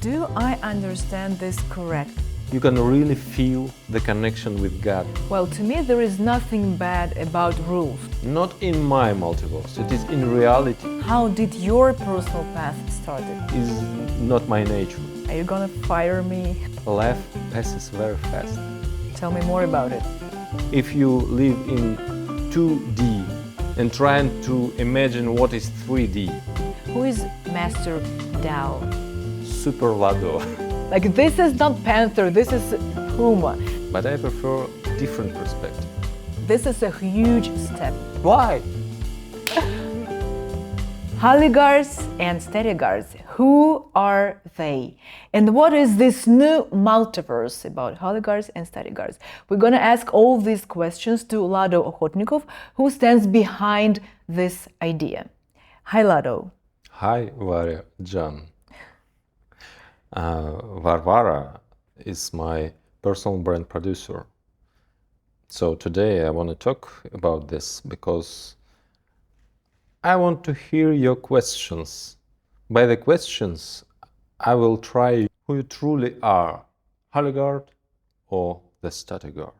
Do I understand this correct? You can really feel the connection with God. Well, to me there is nothing bad about rules. Not in my multiverse, it is in reality. How did your personal path started? Is not my nature. Are you gonna fire me? Life passes very fast. Tell me more about it. If you live in 2D and trying to imagine what is 3D. Who is Master Dao? Super Lado. Like, this is not panther, this is puma. But I prefer different perspective. This is a huge step. Why? Holiguards and Statiguards, who are they? And what is this new multiverse about Holiguards and Statiguards? We're gonna ask all these questions to Lado Okhotnikov, who stands behind this idea. Hi, Lado. Hi, Varya, John. Varvara is my personal brand producer. So today I want to talk about this because I want to hear your questions. By the questions, I will try who you truly are, Holiguard or the Statiguard.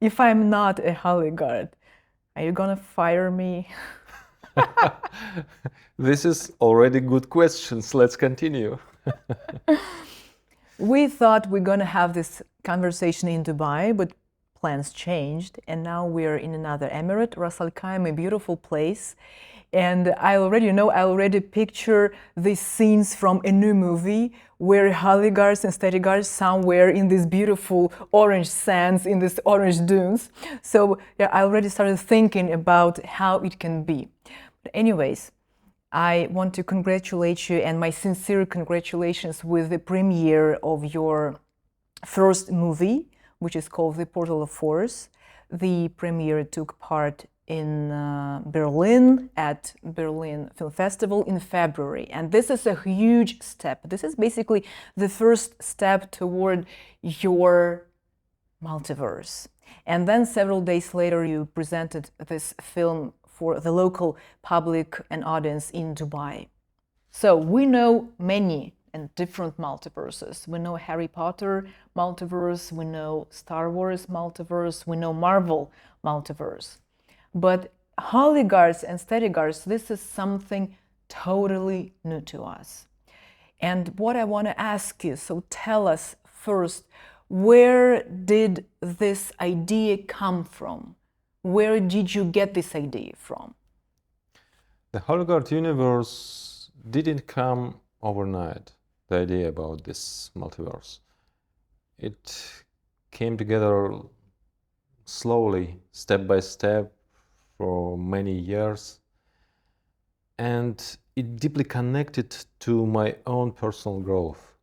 If I'm not a Holiguard, are you gonna fire me? This is already good questions. Let's continue. We thought we're gonna have this conversation in Dubai, but plans changed, and now we're in another emirate, Ras Al Khaimah, a beautiful place. And I already picture these scenes from a new movie where Holiguards and Statiguards somewhere in these beautiful orange sands, in these orange dunes. So yeah, I already started thinking about how it can be. But anyways, I want to congratulate you, and my sincere congratulations with the premiere of your first movie, which is called The Portal of Force. The premiere took part in Berlin at Berlin Film Festival in February. And this is a huge step. This is basically the first step toward your multiverse. And then several days later, you presented this film for the local public and audience in Dubai. So we know many and different multiverses. We know Harry Potter multiverse, we know Star Wars multiverse, we know Marvel multiverse. But Holiguards and Statiguards, this is something totally new to us. And what I want to ask you, so tell us first, where did this idea come from? Where did you get this idea from? The Holiguard universe didn't come overnight, the idea about this multiverse. It came together slowly, step by step, for many years. And it deeply connected to my own personal growth.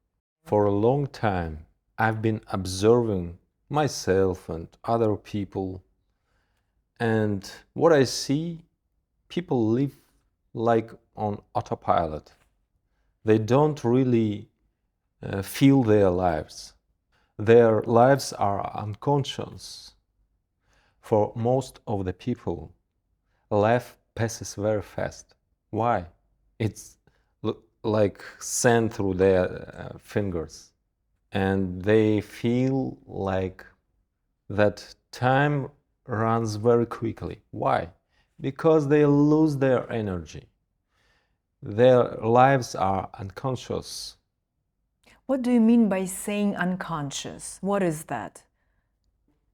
For a long time, I've been observing myself and other people. And what I see, people live like on autopilot. They don't really feel their lives. Their lives are unconscious. For most of the people, life passes very fast. Why? It's like sand through their fingers. And they feel like that time runs very quickly. Why? Because they lose their energy. Their lives are unconscious. What do you mean by saying unconscious? What is that?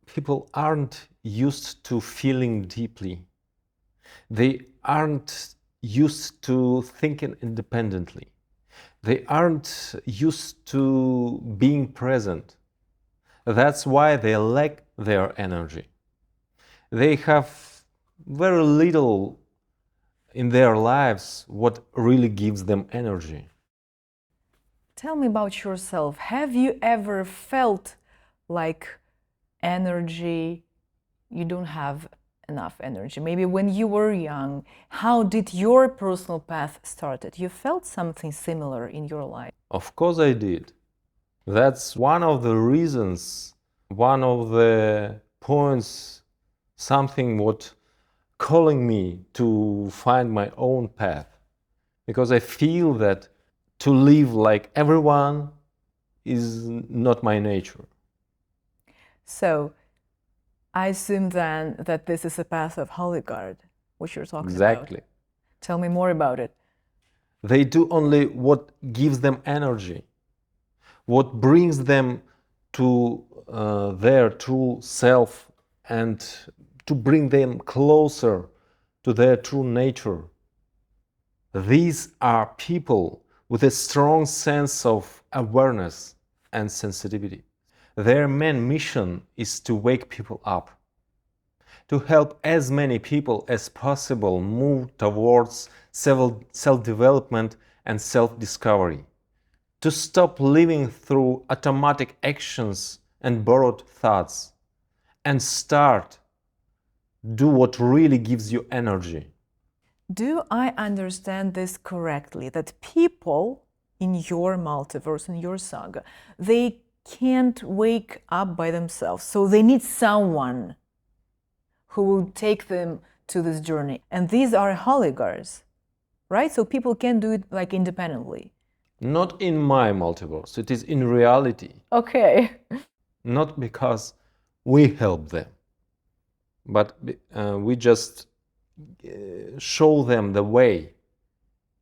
People aren't used to feeling deeply. They aren't used to thinking independently. They aren't used to being present. That's why they lack their energy. They have very little in their lives what really gives them energy. Tell me about yourself. Have you ever felt like energy, you don't have enough energy? Maybe when you were young, how did your personal path started? You felt something similar in your life? Of course I did. That's one of the reasons, one of the points, something what calling me to find my own path. Because I feel that to live like everyone is not my nature. So I assume then that this is a path of Holiguard, which you're talking Exactly. about. Tell me more about it. They do only what gives them energy, what brings them to their true self and to bring them closer to their true nature. These are people with a strong sense of awareness and sensitivity. Their main mission is to wake people up, to help as many people as possible move towards self-development and self-discovery, to stop living through automatic actions and borrowed thoughts, and start do what really gives you energy. Do I understand this correctly, that people in your multiverse, in your saga, they can't wake up by themselves, so they need someone who will take them to this journey? And these are Holiguards, right? So people can do it like independently. Not in my multiverse, it is in reality. Okay. Not because we help them, but we just show them the way.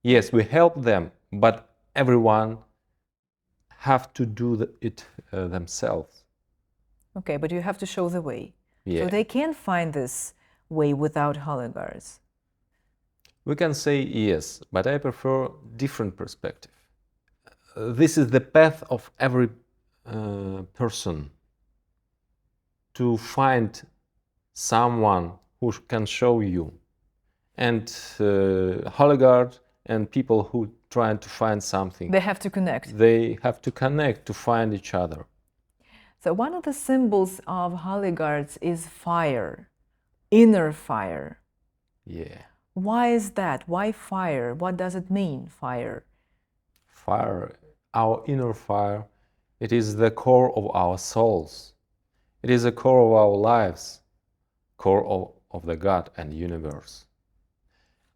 Yes, we help them, but everyone have to do it themselves. Okay, but you have to show the way. Yeah. So they can't find this way without Holiguards. We can say yes, but I prefer different perspective. This is the path of every person, to find someone who can show you. And Holiguard and people who try to find something, They have to connect. they have to connect to find each other. So one of the symbols of Holiguards is fire, inner fire. Yeah. Why is that? Why fire? What does it mean, fire? Fire, our inner fire, it is the core of our souls. It is the core of our lives, core of the God and universe.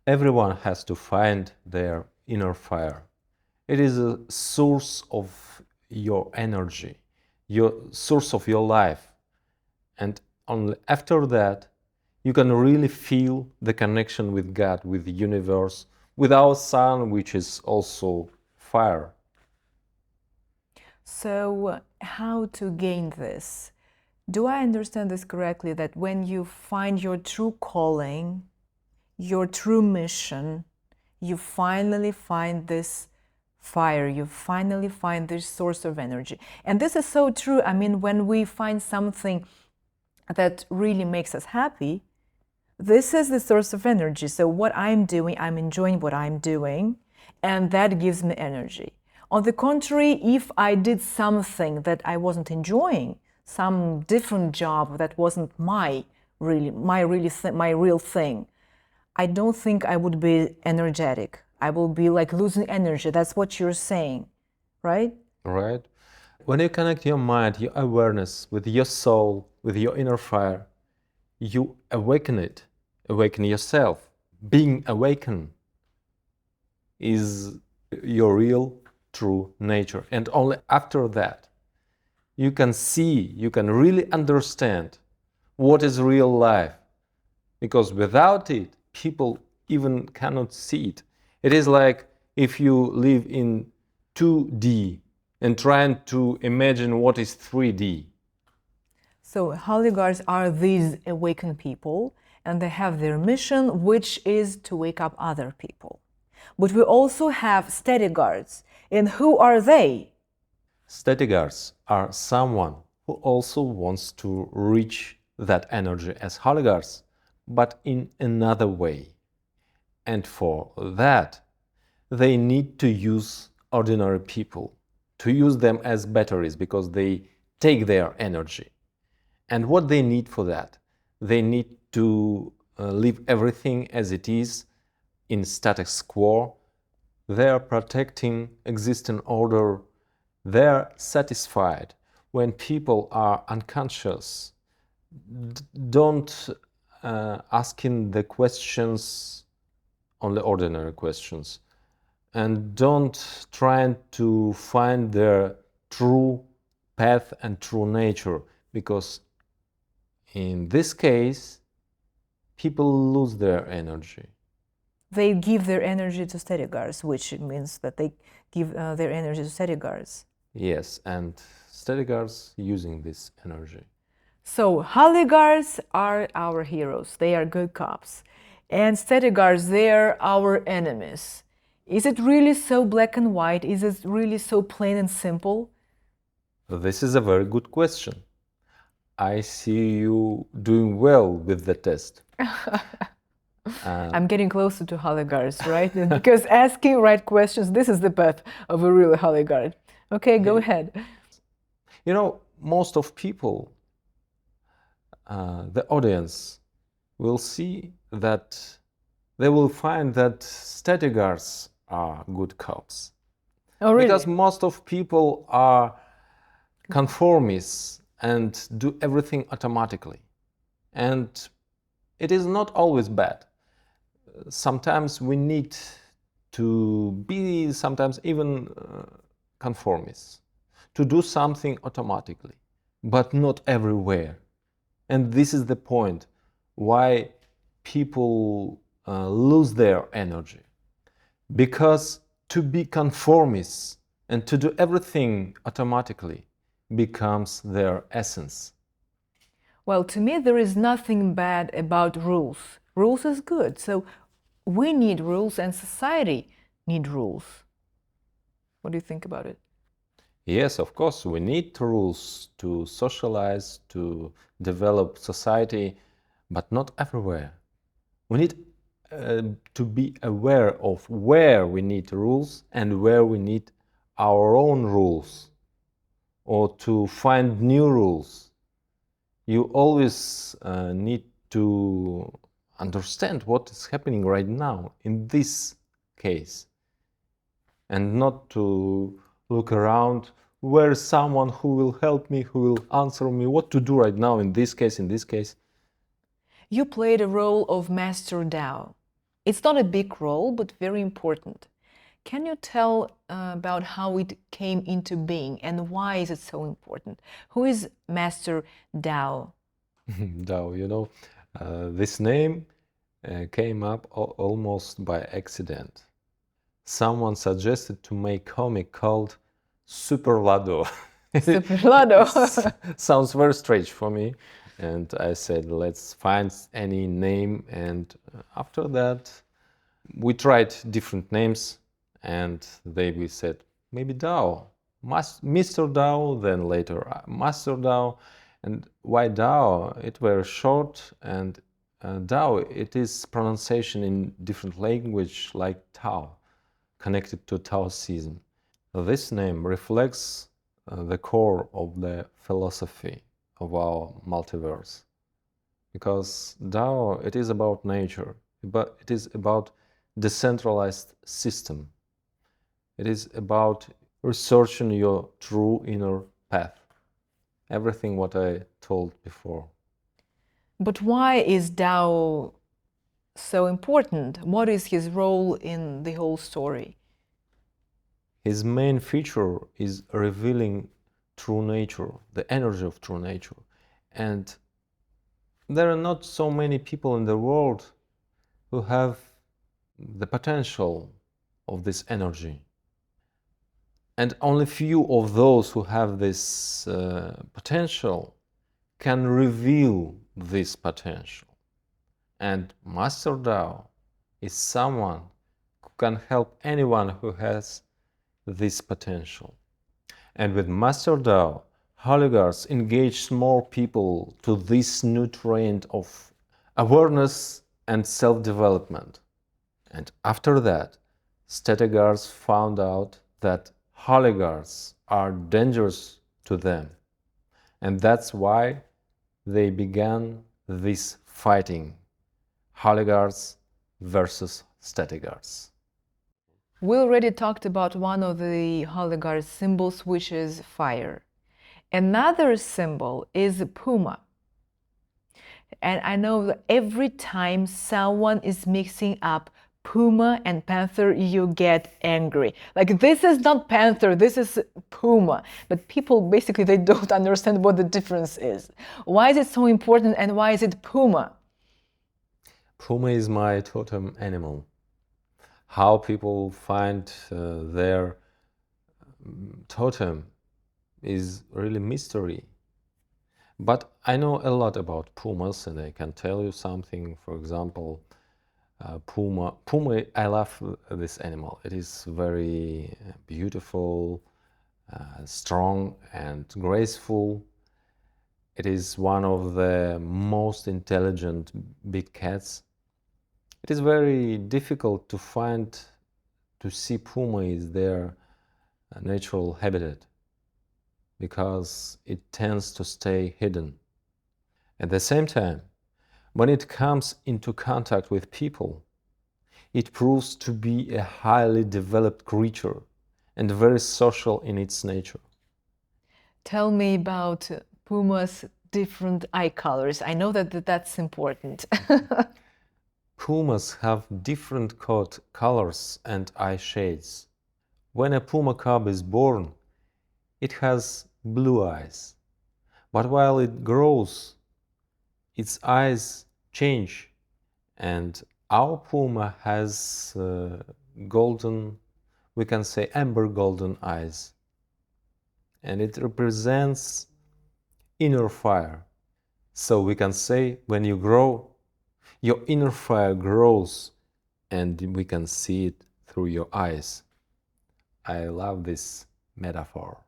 Everyone has to find their inner fire. It is a source of your energy, your source of your life. And only after that, you can really feel the connection with God, with the universe, with our sun, which is also fire. So how to gain this? Do I understand this correctly, that when you find your true calling, your true mission, you finally find this fire, you finally find this source of energy? And this is so true. I mean, when we find something that really makes us happy, this is the source of energy. So what I'm doing, I'm enjoying what I'm doing, and that gives me energy. On the contrary, if I did something that I wasn't enjoying, some different job that wasn't my real thing, I don't think I would be energetic. I will be like losing energy. That's what you're saying, right? Right? When you connect your mind, your awareness with your soul, with your inner fire, you awaken it, awaken yourself. Being awakened is your real, true nature. And only after that, you can see, you can really understand what is real life. Because without it, people even cannot see it. It is like if you live in 2D and trying to imagine what is 3D. So Holiguards are these awakened people, and they have their mission, which is to wake up other people. But we also have Statiguards. And who are they? Statiguards are someone who also wants to reach that energy as Holiguards, but in another way. And for that, they need to use ordinary people, to use them as batteries, because they take their energy. And what they need for that? They need to leave everything as it is in status quo. They are protecting existing order. They are satisfied when people are unconscious. Don't asking the questions, only ordinary questions. and don't try to find their true path and true nature, because in this case, people lose their energy. They give their energy to Statiguards, which means that they give their energy to Statiguards. Yes, and Statiguards using this energy. So Holiguards are our heroes. They are good cops. And Statiguards, they are our enemies. Is it really so black and white? Is it really so plain and simple? This is a very good question. I see you doing well with the test. I'm getting closer to Holiguards, right? Because asking right questions, this is the path of a real Holiguard. Okay, go ahead. You know, most of people, the audience, will see that they will find that Statiguards are good cops. Oh, really? Because most of people are conformists and do everything automatically. And it is not always bad. Sometimes we need to be, sometimes even conformists, to do something automatically, but not everywhere. And this is the point why people lose their energy. Because to be conformists and to do everything automatically becomes their essence. Well, to me, there is nothing bad about rules. Rules is good. So we need rules and society need rules. What do you think about it? Yes, of course, we need rules to socialize, to develop society, but not everywhere. We need to be aware of where we need rules and where we need our own rules, or to find new rules. You always need to understand what is happening right now in this case, and not to look around where is someone who will help me, who will answer me what to do right now in this case, in this case. You played a role of Master Dao. It's not a big role, but very important. Can you tell about how it came into being and why is it so important? Who is Master Dao? Dao, you know, this name came up almost by accident. Someone suggested to make comic called Super Lado. Super Lado. Sounds very strange for me. And I said, let's find any name. And after that, we tried different names. And we said, maybe Dao, Mr. Dao, then later Master Dao. And why Dao? It were short, and Dao, it is pronunciation in different language like Tao, connected to Taoism. This name reflects the core of the philosophy of our multiverse. Because Dao, it is about nature, but it is about decentralized system. It is about researching your true inner path. Everything what I told before. But why is Dao so important? What is his role in the whole story? His main feature is revealing true nature, the energy of true nature. And there are not so many people in the world who have the potential of this energy. And only few of those who have this potential can reveal this potential. And Master Dao is someone who can help anyone who has this potential. And with Master Dao, Holiguards engage more people to this new trend of awareness and self-development. And after that, Statiguards found out that Holiguards are dangerous to them. And that's why they began this fighting, Holiguards versus Statiguards. We already talked about one of the Holiguard symbols, which is fire. Another symbol is puma. And I know that every time someone is mixing up puma and panther, you get angry. Like, this is not panther, this is puma. But people basically, they don't understand what the difference is. Why is it so important and why is it puma? Puma is my totem animal. How people find their totem is really mystery. But I know a lot about pumas, and I can tell you something. For example, puma, I love this animal. It is very beautiful, strong and graceful. It is one of the most intelligent big cats. It is very difficult to see puma is their natural habitat, because it tends to stay hidden. At the same time, when it comes into contact with people, it proves to be a highly developed creature and very social in its nature. Tell me about puma's different eye colors. I know that that's important. Pumas have different coat colors and eye shades. When a puma cub is born, it has blue eyes, but while it grows, its eyes change, and our puma has golden, we can say amber golden eyes, and it represents inner fire. So we can say, when you grow, your inner fire grows, and we can see it through your eyes. I love this metaphor.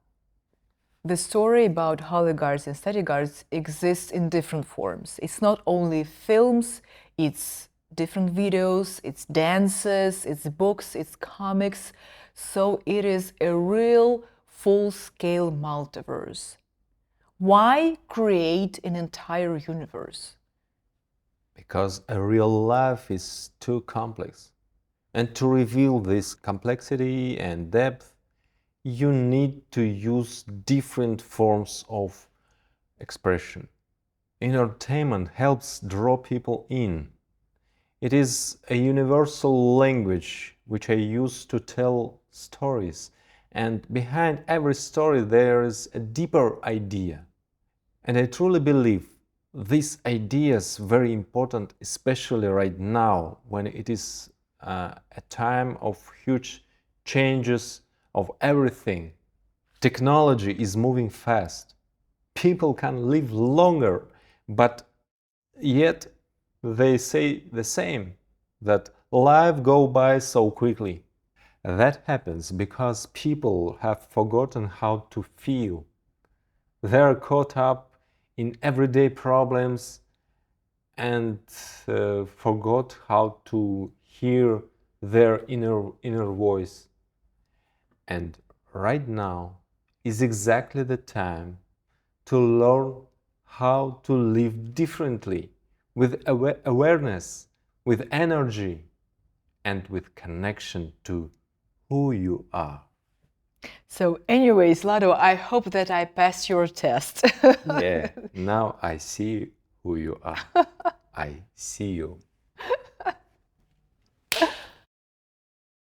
The story about Holiguards and Statiguards exists in different forms. It's not only films, it's different videos, it's dances, it's books, it's comics. So it is a real full-scale multiverse. Why create an entire universe? Because a real life is too complex. And to reveal this complexity and depth, you need to use different forms of expression. Entertainment helps draw people in. It is a universal language which I use to tell stories. And behind every story there is a deeper idea. And I truly believe this idea is very important, especially right now, when it is a time of huge changes of everything. Technology is moving fast. People can live longer, but yet they say the same, that life goes by so quickly. That happens because people have forgotten how to feel. They're caught up in everyday problems and forgot how to hear their inner voice. And right now is exactly the time to learn how to live differently, with awareness, with energy, and with connection to who you are. So anyways, Lado, I hope that I passed your test. Yeah, now I see who you are. I see you.